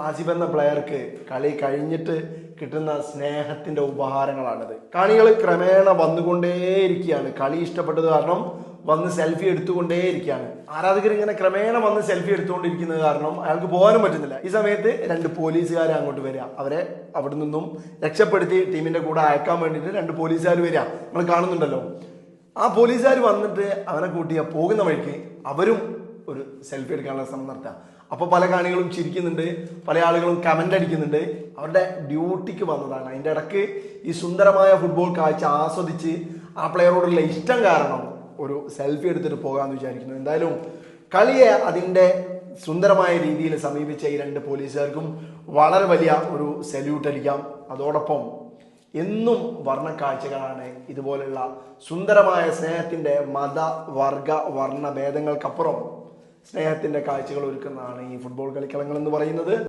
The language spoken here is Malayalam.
ആസിഫ് എന്ന പ്ലെയർക്ക് കളി കഴിഞ്ഞിട്ട് കിട്ടുന്ന സ്നേഹത്തിന്റെ ഉപഹാരങ്ങളാണിത്. കാണികൾ ക്രമേണ വന്നുകൊണ്ടേയിരിക്കുകയാണ്. കളി ഇഷ്ടപ്പെട്ടത് കാരണം വന്ന് സെൽഫി എടുത്തുകൊണ്ടേയിരിക്കുകയാണ്. ആരാധകർ ഇങ്ങനെ ക്രമേണ വന്ന് സെൽഫി എടുത്തുകൊണ്ടിരിക്കുന്നത് കാരണം അയാൾക്ക് പോകാനും പറ്റുന്നില്ല. ഈ സമയത്ത് 2 പോലീസുകാർ അങ്ങോട്ട് വരിക. അവരെ അവിടെ നിന്നും രക്ഷപ്പെടുത്തി ടീമിന്റെ കൂടെ അയക്കാൻ വേണ്ടിയിട്ട് 2 പോലീസുകാർ വരിക. നിങ്ങൾ കാണുന്നുണ്ടല്ലോ. ആ പോലീസുകാർ വന്നിട്ട് അവനെ കൂട്ടിയ പോകുന്ന വഴിക്ക് അവരും ഒരു സെൽഫി എടുക്കാനുള്ള ശ്രമം നടത്തുക. അപ്പോൾ പല കാണികളും ചിരിക്കുന്നുണ്ട്, പല ആളുകളും കമന്റ് അടിക്കുന്നുണ്ട്. അവരുടെ ഡ്യൂട്ടിക്ക് വന്നതാണ്. അതിൻ്റെ ഇടയ്ക്ക് ഈ സുന്ദരമായ ഫുട്ബോൾ കാഴ്ച ആസ്വദിച്ച് ആ പ്ലെയറോടുള്ള ഇഷ്ടം കാരണം ഒരു സെൽഫി എടുത്തിട്ട് പോകാമെന്ന് വിചാരിക്കുന്നു. എന്തായാലും കളിയെ അതിൻ്റെ സുന്ദരമായ രീതിയിൽ സമീപിച്ച ഈ 2 പോലീസുകാർക്കും വളരെ വലിയ ഒരു സല്യൂട്ട് അടിക്കാം. അതോടൊപ്പം എന്നും വർണ്ണ കാഴ്ചകളാണ്. ഇതുപോലുള്ള സുന്ദരമായ സ്നേഹത്തിൻ്റെ മത വർഗ വർണ്ണ ഭേദങ്ങൾക്കപ്പുറം സ്നേഹത്തിൻ്റെ കാഴ്ചകൾ ഒരുക്കുന്നതാണ് ഈ ഫുട്ബോൾ കളിക്കളങ്ങൾ എന്ന് പറയുന്നത്.